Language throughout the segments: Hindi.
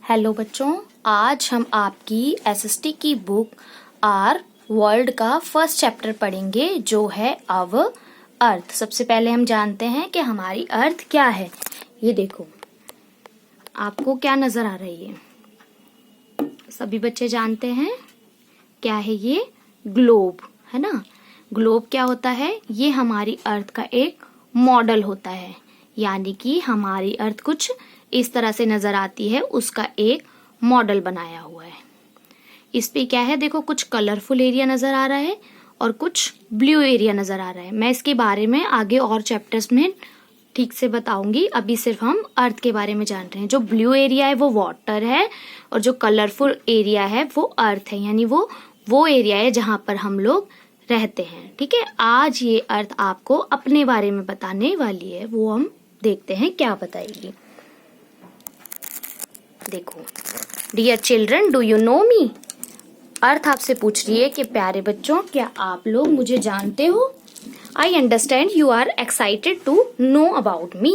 हेलो बच्चों, आज हम आपकी एसएसटी की बुक आर वर्ल्ड का फर्स्ट चैप्टर पढ़ेंगे जो है अवर अर्थ। सबसे पहले हम जानते हैं कि हमारी अर्थ क्या है। ये देखो, आपको क्या नजर आ रही है? सभी बच्चे जानते हैं क्या है ये? ग्लोब है ना। ग्लोब क्या होता है? ये हमारी अर्थ का एक मॉडल होता है, यानी कि हमारी अर्थ कुछ इस तरह से नजर आती है, उसका एक मॉडल बनाया हुआ है। इस पे क्या है? देखो, कुछ कलरफुल एरिया नजर आ रहा है और कुछ ब्लू एरिया नजर आ रहा है। मैं इसके बारे में आगे और चैप्टर्स में ठीक से बताऊंगी, अभी सिर्फ हम अर्थ के बारे में जान रहे हैं। जो ब्लू एरिया है वो वाटर है और जो कलरफुल एरिया है वो अर्थ है, यानी वो एरिया है जहां पर हम लोग रहते हैं। ठीक है, आज ये अर्थ आपको अपने बारे में बताने वाली है, वो हम देखते हैं क्या बताएगी। देखो, dear children, do you know me? Earth आपसे पूछ रही है कि प्यारे बच्चों, क्या आप लोग मुझे जानते हो? I understand you are excited to know about me.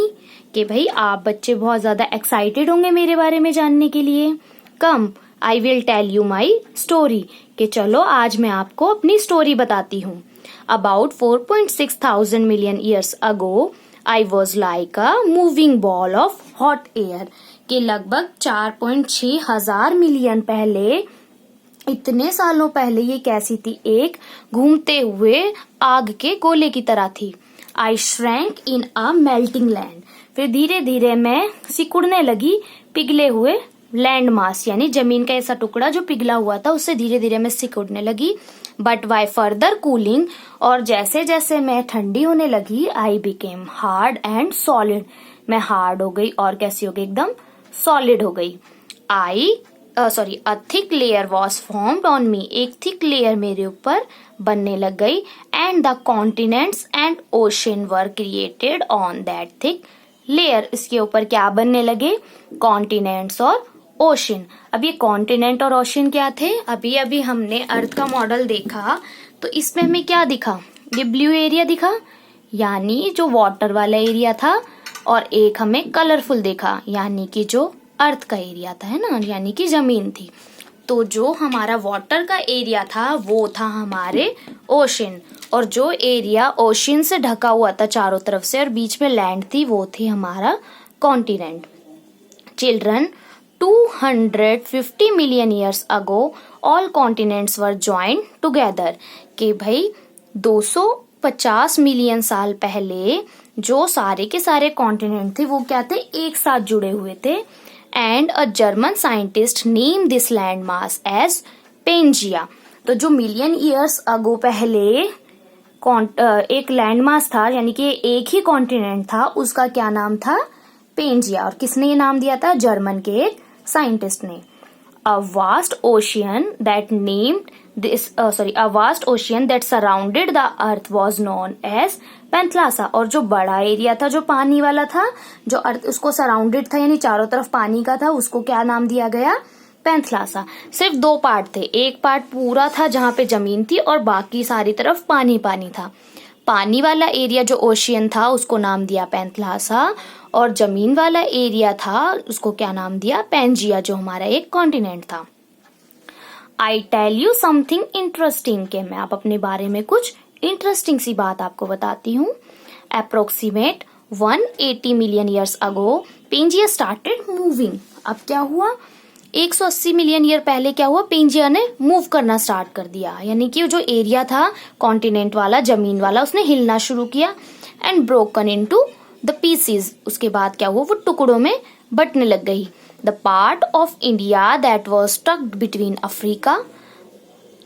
कि भाई आप बच्चे बहुत ज्यादा एक्साइटेड होंगे मेरे बारे में जानने के लिए। Come, I will tell you my story. कि चलो आज मैं आपको अपनी स्टोरी बताती हूँ। About 4.6 thousand million years ago I was like a moving ball of hot air. कि लगभग 4.6 हजार मिलियन पहले, इतने सालों पहले ये कैसी थी? एक घूमते हुए आग के गोले की तरह थी। I shrank in a melting land. फिर धीरे धीरे मैं सिकुड़ने लगी पिघले हुए लैंड मास, यानी जमीन का ऐसा टुकड़ा जो पिघला हुआ था, उससे धीरे धीरे मैं सिकुड़ने लगी। बट बाय फर्दर कूलिंग, और जैसे जैसे मैं ठंडी होने लगी, I became hard and solid. मैं हार्ड हो गई और कैसी हो गई? एकदम सॉलिड हो गई। A thick layer was formed on me. एक थिक लेयर मेरे ऊपर बनने लग गई। And the continents and ocean were created on that thick layer. इसके ऊपर क्या बनने लगे? कॉन्टिनेंट्स और ओशन। अब ये कॉन्टिनेंट और ओशन क्या थे? अभी अभी हमने अर्थ का मॉडल देखा तो इसमें हमें क्या दिखा? ये ब्लू एरिया दिखा, यानी जो वाटर वाला एरिया था, और एक हमें कलरफुल देखा, यानी कि जो अर्थ का एरिया था, है ना, यानी कि जमीन थी। तो जो हमारा वाटर का एरिया था वो था हमारे ओशन, और जो एरिया ओशन से ढका हुआ था चारों तरफ से और बीच में लैंड थी, वो थी हमारा continent. Children, 250 million years ago all continents were joined together. कि भाई 250 मिलियन साल पहले जो सारे के सारे कॉन्टिनेंट थे वो क्या थे? एक साथ जुड़े हुए थे। And a German scientist name this land mass as Pangaea. तो जो मिलियन ईयर्स अगो पहले एक लैंड मास था, यानी कि एक ही कॉन्टिनेंट था, उसका क्या नाम था? पेंजिया। और किसने ये नाम दिया था? जर्मन के एक साइंटिस्ट ने। A vast ocean that surrounded the earth was known as Panthalassa. और जो बड़ा एरिया था, जो पानी वाला था, जो अर्थ उसको सराउंडेड था, यानी चारों तरफ पानी का था, उसको क्या नाम दिया गया? पैंथलासा। सिर्फ दो पार्ट थे, एक पार्ट पूरा था जहां पे जमीन थी और बाकी सारी तरफ पानी पानी था। पानी वाला एरिया जो ओशियन था उसको नाम दिया पैंथलासा, और जमीन वाला एरिया था उसको क्या नाम दिया? पेंजिया, जो हमारा एक कॉन्टिनेंट था। I tell you something interesting. के मैं आप अपने बारे में कुछ इंटरेस्टिंग सी बात आपको बताती हूँ। Approximate 180 million years ago Pangaea started moving. अब क्या हुआ? 180 मिलियन ईयर पहले क्या हुआ? पेंजिया ने मूव करना स्टार्ट कर दिया, यानी कि जो एरिया था कॉन्टिनेंट वाला, जमीन वाला, उसने हिलना शुरू किया। And broken into the pieces. उसके बाद क्या हुआ? वो टुकड़ों में बंटने लग गई। The part of India that was स्टक्ड between Africa.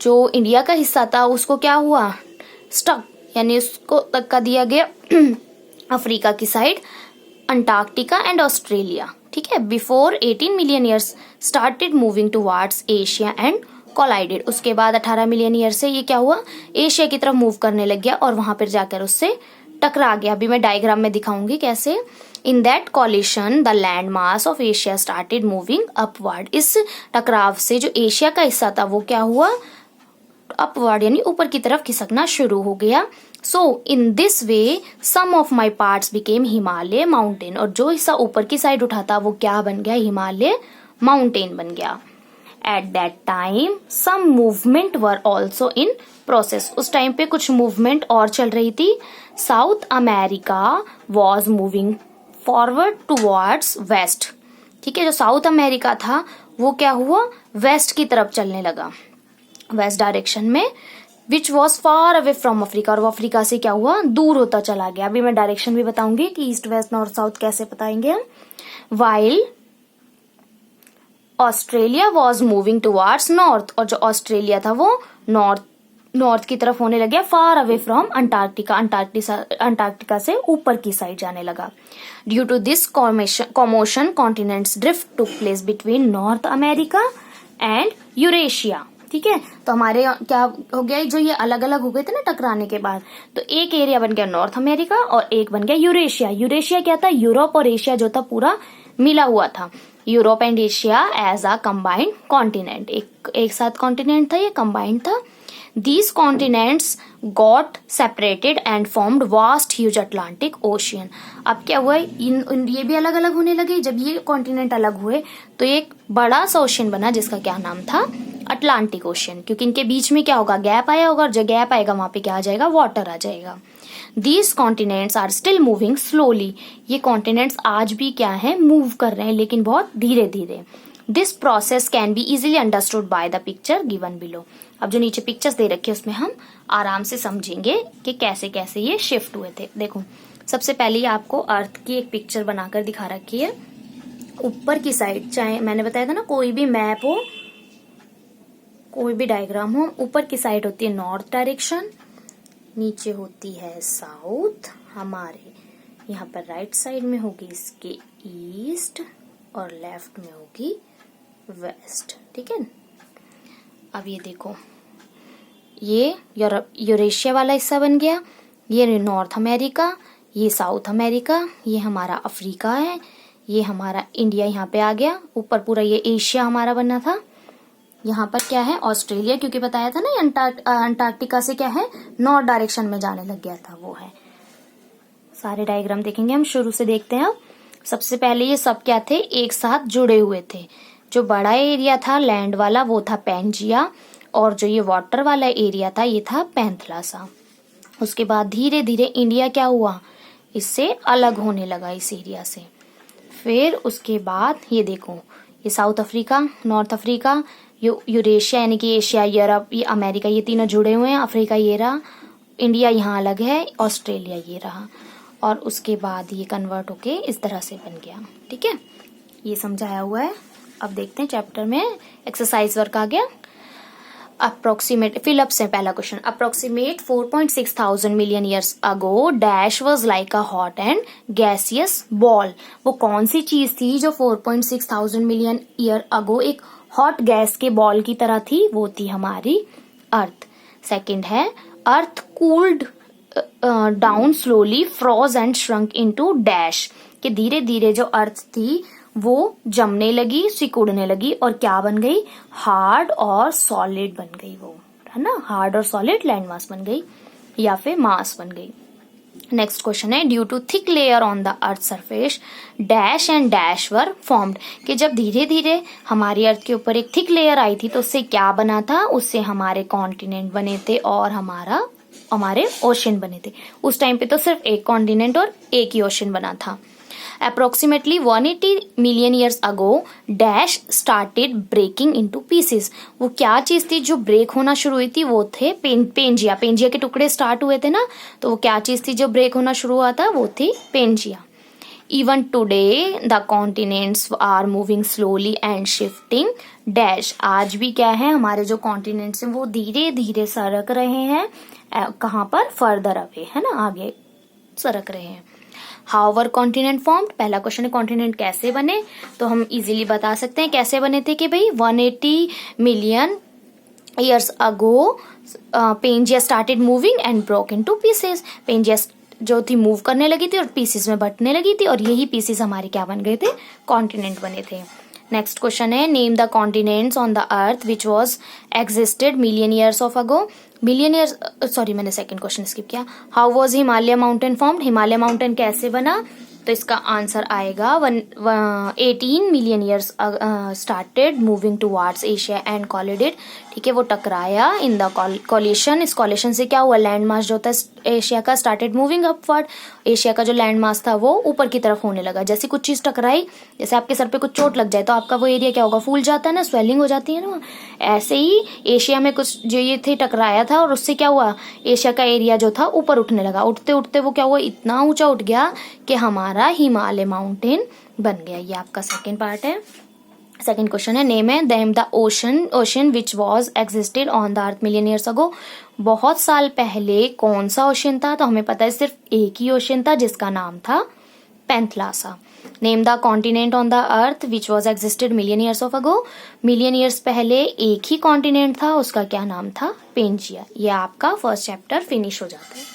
जो इंडिया का हिस्सा था उसको क्या हुआ? स्टक, यानी उसको धक्का दिया गया अफ्रीका की साइड, अंटार्कटिका एंड ऑस्ट्रेलिया। ठीक है, before 18 million years started moving towards Asia and collided. उसके बाद 18 मिलियन ईयर से ये क्या हुआ? एशिया की तरफ मूव करने लग गया और वहां पर जाकर उससे टकरा गया। अभी मैं डायग्राम में दिखाऊंगी कैसे। In that coalition the land mass of Asia started moving upward. इस टकराव से जो एशिया का हिस्सा था वो क्या हुआ? अपवर्ड, यानी ऊपर की तरफ खिसकना शुरू हो गया। So in this way some of my parts became Himalaya mountain. और जो हिस्सा ऊपर की साइड उठा था वो क्या बन गया? हिमालय माउंटेन बन गया। At that time some movement were also in process, उस टाइम पे कुछ मूवमेंट और चल रही थी। South America was moving forward towards west, ठीक है, जो साउथ अमेरिका था वो क्या हुआ, वेस्ट की तरफ चलने लगा, वेस्ट डायरेक्शन में, which was far away from Africa, और वो अफ्रीका से क्या हुआ, दूर होता चला गया। अभी मैं डायरेक्शन भी बताऊंगी कि ईस्ट वेस्ट नॉर्थ साउथ कैसे बताएंगे हम। While Australia was moving towards north, और जो ऑस्ट्रेलिया था वो नॉर्थ की तरफ होने लग गया, far away from Antarctica, Antarctica से ऊपर की साइड जाने लगा। Due to this commotion continents drift took place between North America and Eurasia, ठीक है। तो हमारे क्या हो गया, जो ये अलग अलग हो गए थे ना टकराने के बाद, तो एक एरिया बन गया नॉर्थ अमेरिका और एक बन गया यूरेशिया। यूरेशिया क्या था, यूरोप और एशिया जो था पूरा मिला हुआ था। Europe and Asia as a combined continent, एक साथ कॉन्टिनेंट था, ये कंबाइंड था। These continents got separated and formed vast huge Atlantic Ocean। अब क्या हुआ, ये भी अलग अलग होने लगे। जब ये कॉन्टिनेंट अलग हुए तो एक बड़ा सा ओशन बना जिसका क्या नाम था, अटलांटिक ओशन, क्योंकि इनके बीच में क्या होगा, गैप आया होगा, और जो गैप आएगा वहां पे क्या आ जाएगा, वाटर आ जाएगा। These continents are still moving slowly, ये कॉन्टिनेंट्स आज भी क्या है, मूव कर रहे हैं, लेकिन बहुत धीरे धीरे। This process can be easily understood by the picture given below. अब जो नीचे पिक्चर्स दे रखे हैं उसमें हम आराम से समझेंगे कि कैसे कैसे ये शिफ्ट हुए थे। देखो, सबसे पहले आपको अर्थ की एक पिक्चर बनाकर दिखा रखी है। ऊपर की साइड, चाहे मैंने बताया था ना, कोई भी मैप हो, कोई भी डायग्राम हो, ऊपर की साइड होती है नॉर्थ डायरेक्शन, नीचे होती है साउथ, हमारे यहाँ पर राइट साइड में होगी इसके ईस्ट और लेफ्ट में होगी वेस्ट, ठीक है। अब ये देखो, ये यूरेशिया वाला हिस्सा बन गया, ये नॉर्थ अमेरिका, ये साउथ अमेरिका, ये हमारा अफ्रीका है, ये हमारा इंडिया यहाँ पे आ गया। ऊपर पूरा ये एशिया हमारा बना था। यहाँ पर क्या है, ऑस्ट्रेलिया, क्योंकि बताया था ना अंटार्कटिका से क्या है, नॉर्थ डायरेक्शन में जाने लग गया था, वो है। सारे डायग्राम देखेंगे हम, शुरू से देखते हैं। अब सबसे पहले ये सब क्या थे, एक साथ जुड़े हुए थे। जो बड़ा एरिया था लैंड वाला वो था पेंजिया, और जो ये वाटर वाला एरिया था ये था पैंथलासा। उसके बाद धीरे धीरे इंडिया क्या हुआ, इससे अलग होने लगा इस एरिया से। फिर उसके बाद ये देखो, ये south Africa, north Africa, Eurasia यानी कि एशिया, यूरोप, ये अमेरिका, ये तीनों जुड़े हुए हैं। अफ्रीका ये रहा, इंडिया यहाँ अलग है, ऑस्ट्रेलिया ये रहा, और उसके बाद ये कन्वर्ट होके इस तरह से बन गया, ठीक है। ये समझाया हुआ है। अब देखते हैं चैप्टर में एक्सरसाइज वर्क आ गया। अप्रोक्सीमेट, फिलअप से पहला question, approximate 4.6 thousand million years ago dash was like a hot and gaseous ball. वो कौन सी चीज थी जो 4.6 थाउजेंड मिलियन ईयर अगो एक हॉट गैस के बॉल की तरह थी, वो थी हमारी अर्थ। सेकंड है, Earth cooled down slowly froze and shrunk into dash, कि धीरे धीरे जो अर्थ थी वो जमने लगी, सिकुड़ने लगी, और क्या बन गई, हार्ड और सॉलिड बन गई, वो है ना, हार्ड और सॉलिड लैंड मास बन गई या फिर मास बन गई। नेक्स्ट क्वेश्चन है, due to thick layer on the earth surface dash and dash were formed, कि जब धीरे धीरे हमारी अर्थ के ऊपर एक थिक लेयर आई थी तो उससे क्या बना था, उससे हमारे कॉन्टिनेंट बने थे और हमारे ओशन बने थे। उस टाइम पे तो सिर्फ एक कॉन्टिनेंट और एक ही ओशन बना था। Approximately 180 million years ago dash started breaking into pieces। वो क्या चीज थी जो ब्रेक होना शुरू हुई थी, वो थे पेंजिया के टुकड़े स्टार्ट हुए थे ना, तो वो क्या चीज थी जो ब्रेक होना शुरू हुआ था, वो थी Pangaea. Even today the continents are moving slowly and shifting dash, आज भी क्या है, हमारे जो कॉन्टिनेंट्स हैं वो धीरे धीरे सरक रहे हैं, कहाँ पर, फर्दर अवे, है ना, आगे सरक रहे हैं। हाउ वर कॉन्टिनेंट फॉर्म्ड, पहला क्वेश्चन है कॉन्टिनेंट कैसे बने, तो हम इजीली बता सकते हैं कैसे बने थे कि भाई 180 million years ago Pangaea started moving and broke into pieces. Pangaea जो थी मूव करने लगी थी और पीसेस में बंटने लगी थी, और यही पीसेस हमारे क्या बन गए थे, कॉन्टिनेंट बने थे। नेक्स्ट क्वेश्चन है, name the continents on the Earth which was existed million years of ago. Million years, sorry मैंने सेकंड क्वेश्चन स्किप किया। How was Himalaya mountain formed, Himalaya mountain कैसे बना, तो इसका आंसर आएगा 18 million years started moving towards Asia and collided. ठीक है, वो टकराया इन द कोलिशन। इस कोलिशन से क्या हुआ, लैंड मास जो होता है एशिया का स्टार्टेड मूविंग अपवर्ड। एशिया का जो लैंड मास था वो ऊपर की तरफ होने लगा। जैसे कुछ चीज टकराई, जैसे आपके सर पे कुछ चोट लग जाए तो आपका वो एरिया क्या होगा, फूल जाता है ना, स्वेलिंग हो जाती है ना। ऐसे ही एशिया में कुछ जो ये थे टकराया था और उससे क्या हुआ, एशिया का एरिया जो था ऊपर उठने लगा। उठते उठते वो क्या हुआ, इतना ऊंचा उठ गया कि हमारा हिमालय माउंटेन बन गया। ये आपका सेकेंड पार्ट है। सेकेंड क्वेश्चन है, नेम है them the ocean which was existed on the earth million years अगो। बहुत साल पहले कौन सा ओशन था, तो हमें पता है सिर्फ एक ही ओशन था जिसका नाम था Panthalassa. Name the continent on the Earth which was existed million years of ago. Million years पहले एक ही कॉन्टिनेंट था, उसका क्या नाम था, पेंजिया। ये आपका फर्स्ट चैप्टर फिनिश हो जाता है।